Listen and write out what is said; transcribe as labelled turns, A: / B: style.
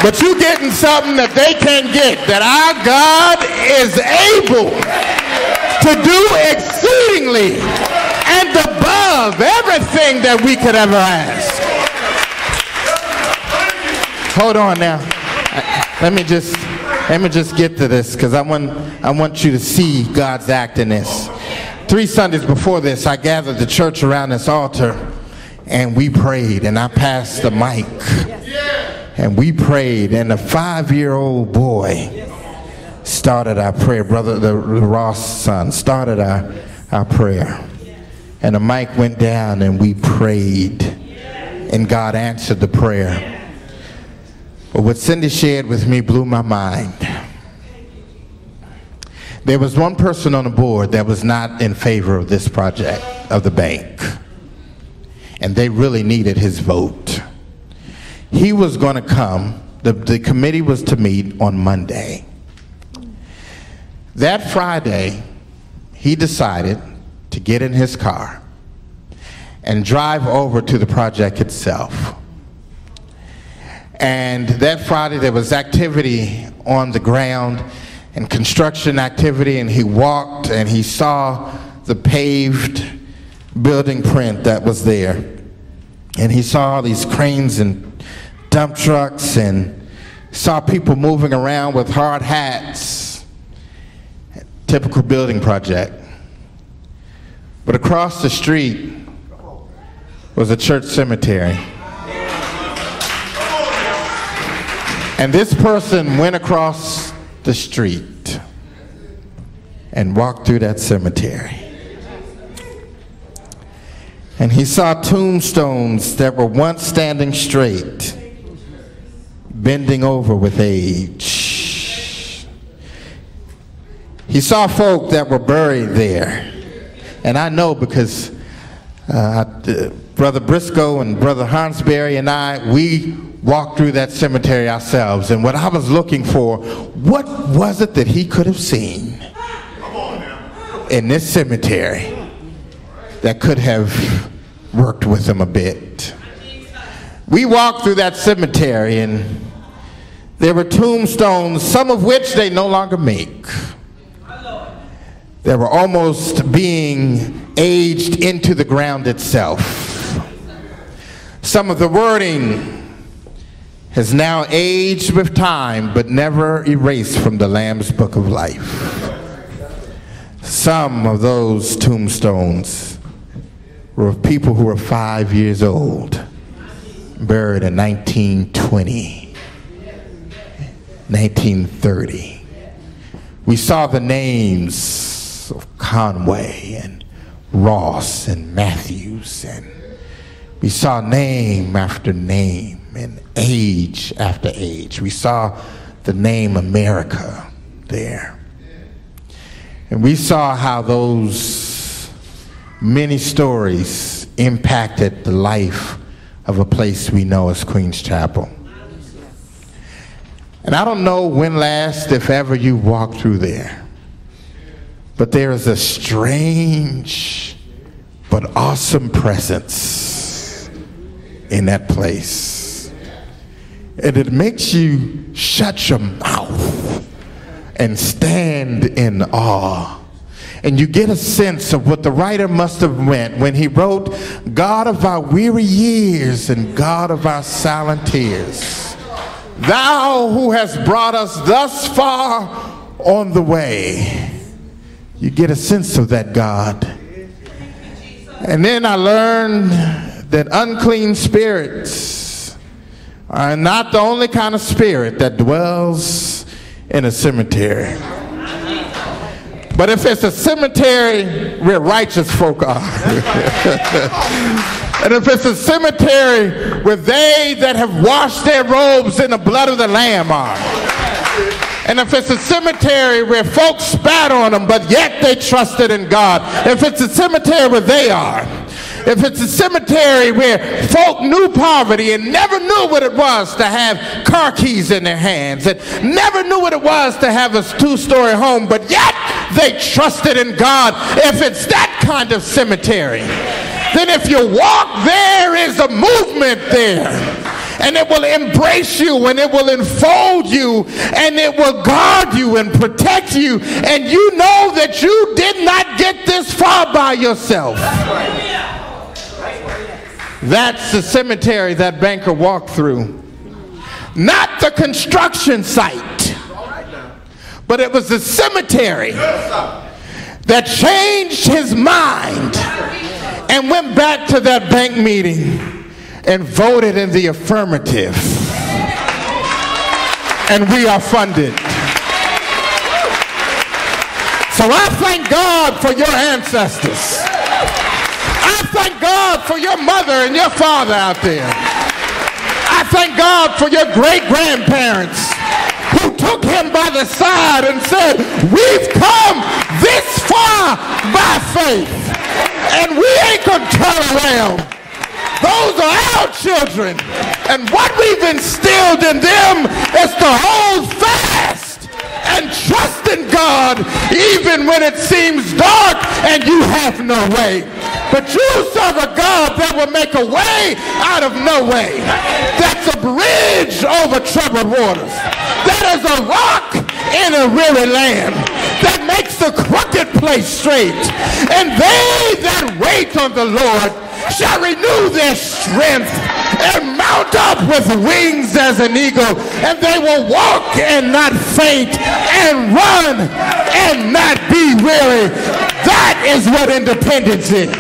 A: But you getting something that they can't get, that our God is able to do exceedingly and above everything that we could ever ask. Hold on now. Let me just get to this, because I want you to see God's act in this. 3 Sundays before this, I gathered the church around this altar, and we prayed, and I passed the mic, and we prayed, and a 5-year-old boy started our prayer. Brother, the Ross son, started our prayer, and the mic went down, and we prayed, and God answered the prayer. But what Cindy shared with me blew my mind. There was one person on the board that was not in favor of this project of the bank, and they really needed his vote. He was going to come. The committee was to meet on Monday. That Friday, he decided to get in his car and drive over to the project itself. And that Friday there was activity on the ground and construction activity, and he walked and he saw the paved building print that was there. And he saw all these cranes and dump trucks, and saw people moving around with hard hats. Typical building project. But across the street was a church cemetery. And this person went across the street and walked through that cemetery. And he saw tombstones that were once standing straight, bending over with age. He saw folk that were buried there. And I know because Brother Briscoe and Brother Hansberry and I, we walked through that cemetery ourselves, and what I was looking for, what was it that he could have seen in this cemetery that could have worked with him a bit? We walked through that cemetery, and there were tombstones, some of which they no longer make. They were almost being aged into the ground itself. Some of the wording has now aged with time, but never erased from the Lamb's Book of Life. Some of those tombstones were of people who were 5 years old, buried in 1920, 1930. We saw the names of Conway and Ross and Matthews, and we saw name after name and age after age. We saw the name America there. And we saw how those many stories impacted the life of a place we know as Queen's Chapel. And I don't know when last, if ever, you walked through there, but there is a strange but awesome presence in that place. And it makes you shut your mouth and stand in awe. And you get a sense of what the writer must have meant when he wrote, God of our weary years and God of our silent tears, thou who hast brought us thus far on the way. You get a sense of that God. And then I learned that unclean spirits are not the only kind of spirit that dwells in a cemetery. But if it's a cemetery where righteous folk are, and if it's a cemetery where they that have washed their robes in the blood of the Lamb are, and if it's a cemetery where folks spat on them but yet they trusted in God, if it's a cemetery where they are, if it's a cemetery where folk knew poverty and never knew what it was to have car keys in their hands, and never knew what it was to have a 2-story home, but yet they trusted in God, if it's that kind of cemetery, then if you walk, there is a movement there. and it will embrace you, and it will enfold you, and it will guard you and protect you, and you know that you did not get this far by yourself. That's the cemetery that banker walked through. Not the construction site, but it was the cemetery that changed his mind and went back to that bank meeting and voted in the affirmative. And we are funded. So I thank God for your ancestors. I thank God for your mother and your father out there. I thank God for your great-grandparents who took him by the side and said, we've come this far by faith, and we ain't gonna turn around. Those are our children, and what we've instilled in them is to hold fast and trust in God even when it seems dark and you have no way. But you serve a God that will make a way out of no way. That's a bridge over troubled waters. That is a rock in a weary land that makes the crooked place straight. And they that wait on the Lord shall renew their strength and mount up with wings as an eagle, and they will walk and not faint, and run and not be weary. That is what independence is.